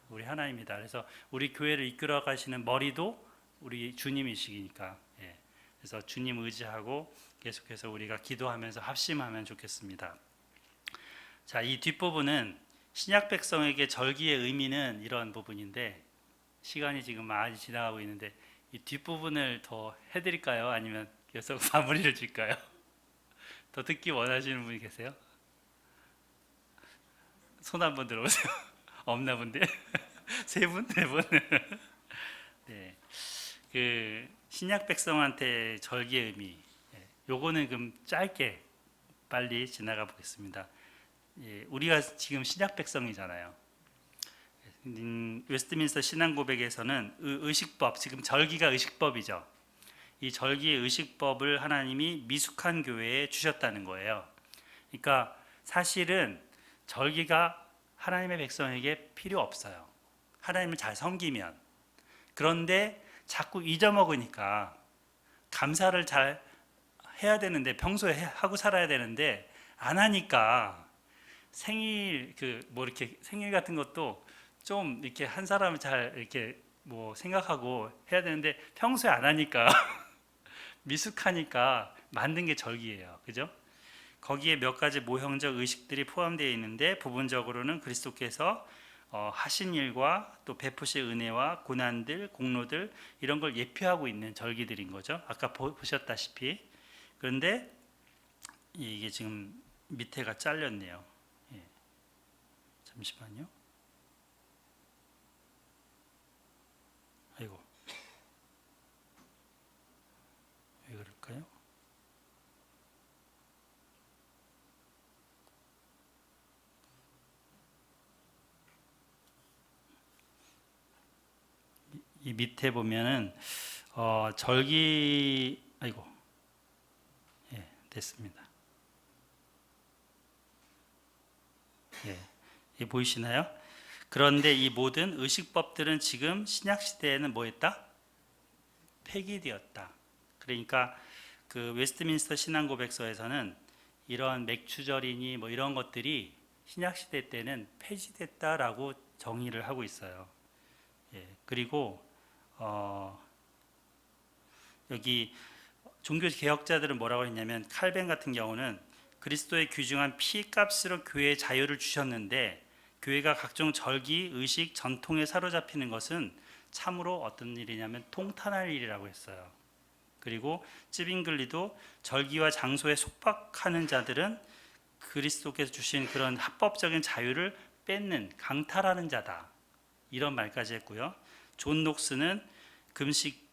우리 하나님이다. 그래서 우리 교회를 이끌어 가시는 머리도 우리 주님이시니까. 그래서 주님 의지하고 계속해서 우리가 기도하면서 합심하면 좋겠습니다. 자, 이 뒷부분은 신약 백성에게 절기의 의미는 이런 부분인데 시간이 지금 많이 지나가고 있는데 이 뒷부분을 더 해드릴까요? 아니면 계속 마무리를 질까요? 더 듣기 원하시는 분이 계세요? 손 한번 들어보세요. 없나 본데? 세 분? 네 분? 네. 그 신약 백성한테 절기의 의미. 요거는 그럼 짧게 빨리 지나가 보겠습니다. 우리가 지금 신약 백성이잖아요. 웨스트민스터 신앙고백에서는 의식법, 지금 절기가 의식법이죠. 이 절기의 의식법을 하나님이 미숙한 교회에 주셨다는 거예요. 그러니까 사실은 절기가 하나님의 백성에게 필요 없어요. 하나님을 잘 섬기면. 그런데 자꾸 잊어먹으니까 감사를 잘 해야 되는데 평소에 하고 살아야 되는데 안 하니까 생일 이렇게 생일 같은 것도 좀 이렇게 한 사람을 잘 이렇게 뭐 생각하고 해야 되는데 평소에 안 하니까 미숙하니까 만든 게 절기예요. 그죠? 거기에 몇 가지 모형적 의식들이 포함되어 있는데 부분적으로는 그리스도께서 하신 일과 또 베푸실 은혜와 고난들, 공로들 이런 걸 예표하고 있는 절기들인 거죠. 아까 보셨다시피. 그런데 이게 지금 밑에가 잘렸네요. 잠시만요. 아이고, 왜 그럴까요? 이 밑에 보면은 절기 아이고 됐습니다. 예, 보이시나요? 그런데 이 모든 의식법들은 지금 신약 시대에는 뭐했다? 폐기되었다. 그러니까 그 웨스트민스터 신앙고백서에서는 이런 맥추절이니 뭐 이런 것들이 신약 시대 때는 폐지됐다라고 정의를 하고 있어요. 그리고 여기 종교 개혁자들은 뭐라고 했냐면 칼뱅 같은 경우는 그리스도의 귀중한 피값으로 교회에 자유를 주셨는데 교회가 각종 절기, 의식, 전통에 사로잡히는 것은 참으로 어떤 일이냐면 통탄할 일이라고 했어요. 그리고 찌빙글리도 절기와 장소에 속박하는 자들은 그리스도께서 주신 그런 합법적인 자유를 뺏는 강탈하는 자다. 이런 말까지 했고요. 존 녹스는 금식,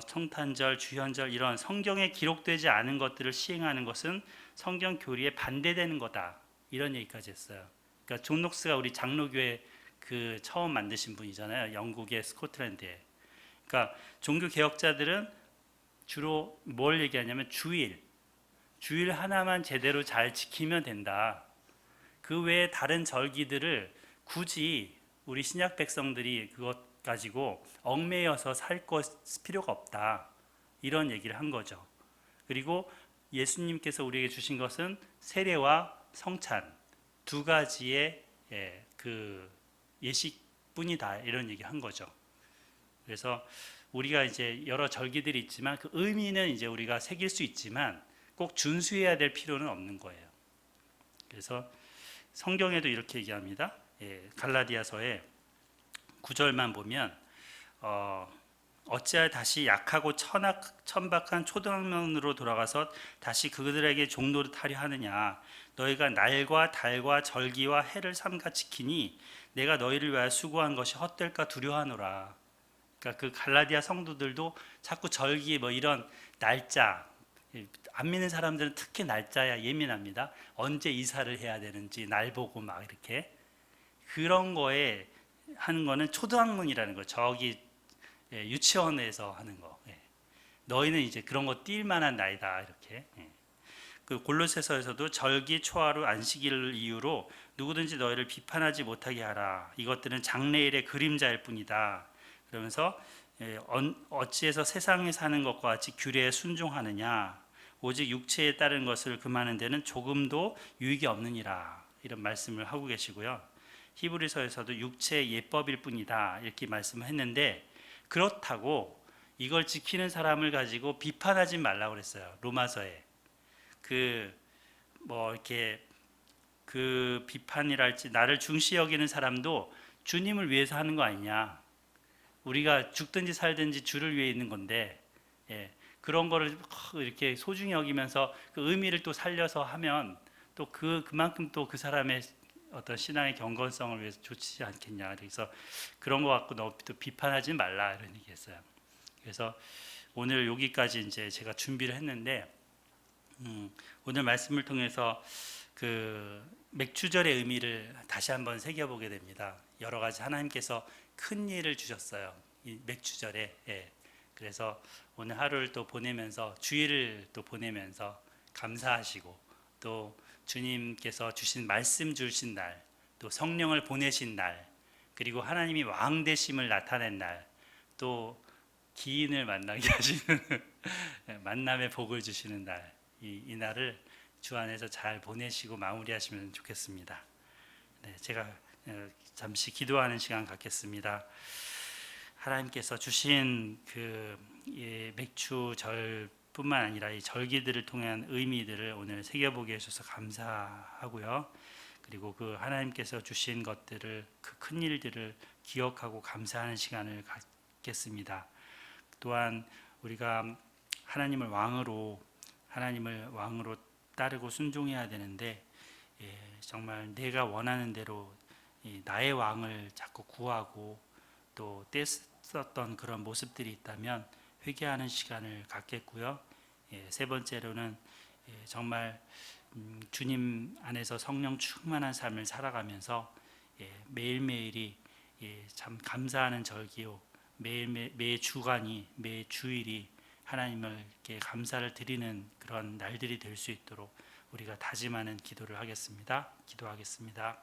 성탄절, 주현절 이런 성경에 기록되지 않은 것들을 시행하는 것은 성경 교리에 반대되는 거다. 이런 얘기까지 했어요. 그러니까 존 녹스가 우리 장로교회 그 처음 만드신 분이잖아요. 영국의 스코틀랜드에. 그러니까 종교 개혁자들은 주로 뭘 얘기하냐면 주일 하나만 제대로 잘 지키면 된다. 그 외에 다른 절기들을 굳이 우리 신약 백성들이 그것 가지고 얽매여서 살 필요가 없다. 이런 얘기를 한 거죠. 그리고 예수님께서 우리에게 주신 것은 세례와 성찬 두 가지의 그 예식뿐이다. 이런 얘기 한 거죠. 그래서 우리가 이제 여러 절기들이 있지만 그 의미는 이제 우리가 새길 수 있지만 꼭 준수해야 될 필요는 없는 거예요. 그래서 성경에도 이렇게 얘기합니다. 갈라디아서에 9절만 보면 어찌하여 다시 약하고 천박한 초등학년으로 돌아가서 다시 그들에게 종로를 타려 하느냐. 너희가 날과 달과 절기와 해를 삼가 지키니 내가 너희를 위하여 수고한 것이 헛될까 두려워하노라. 그러니까 그 갈라디아 성도들도 자꾸 절기 뭐 이런 날짜, 안 믿는 사람들은 특히 날짜야 예민합니다. 언제 이사를 해야 되는지 날 보고 막 이렇게 그런 거에 하는 거는 초등학문이라는 거. 저기 유치원에서 하는 거. 너희는 이제 그런 거 뛸 만한 나이다 이렇게. 그 골로새서에서도 절기, 초하루, 안식일을 이유로 누구든지 너희를 비판하지 못하게 하라. 이것들은 장래일의 그림자일 뿐이다. 그러면서 어찌해서 세상에 사는 것과 같이 규례에 순종하느냐. 오직 육체에 따른 것을 금하는 데는 조금도 유익이 없느니라. 이런 말씀을 하고 계시고요. 히브리서에서도 육체의 예법일 뿐이다. 이렇게 말씀을 했는데 그렇다고 이걸 지키는 사람을 가지고 비판하지 말라고 그랬어요. 로마서에. 이렇게 그 비판이랄지 나를 중시 여기는 사람도 주님을 위해서 하는 거 아니냐. 우리가 죽든지 살든지 주를 위해 있는 건데, 그런 거를 이렇게 소중히 여기면서 그 의미를 또 살려서 하면 또 그만큼 또 그 사람의 어떤 신앙의 경건성을 위해서 좋지 않겠냐. 그래서 그런 거 갖고 너무 또 비판하지 말라 이런 얘기했어요. 그래서 오늘 여기까지 이제 제가 준비를 했는데, 오늘 말씀을 통해서 그 맥주절의 의미를 다시 한번 새겨보게 됩니다. 여러 가지 하나님께서 큰 일을 주셨어요. 이 맥주절에. 그래서 오늘 하루를 또 보내면서 주일을 또 보내면서 감사하시고 또 주님께서 주신 말씀 주신 날, 또 성령을 보내신 날, 그리고 하나님이 왕 되심을 나타낸 날, 또 기인을 만나게 하시는 만남의 복을 주시는 날, 이 날을 주 안에서 잘 보내시고 마무리하시면 좋겠습니다. 제가 잠시 기도하는 시간 갖겠습니다. 하나님께서 주신 그 맥주절뿐만 아니라 이 절기들을 통한 의미들을 오늘 새겨보게 해주셔서 감사하고요. 그리고 그 하나님께서 주신 것들을 그 큰 일들을 기억하고 감사하는 시간을 갖겠습니다. 또한 우리가 하나님을 왕으로 따르고 순종해야 되는데 정말 내가 원하는 대로 나의 왕을 자꾸 구하고 또 떼썼던 그런 모습들이 있다면 회개하는 시간을 갖겠고요. 세 번째로는 정말 주님 안에서 성령 충만한 삶을 살아가면서 매일매일이 참 감사하는 절기요, 매 주간이, 매 주일이 하나님께 감사를 드리는 그런 날들이 될 수 있도록 우리가 다짐하는 기도를 하겠습니다. 기도하겠습니다.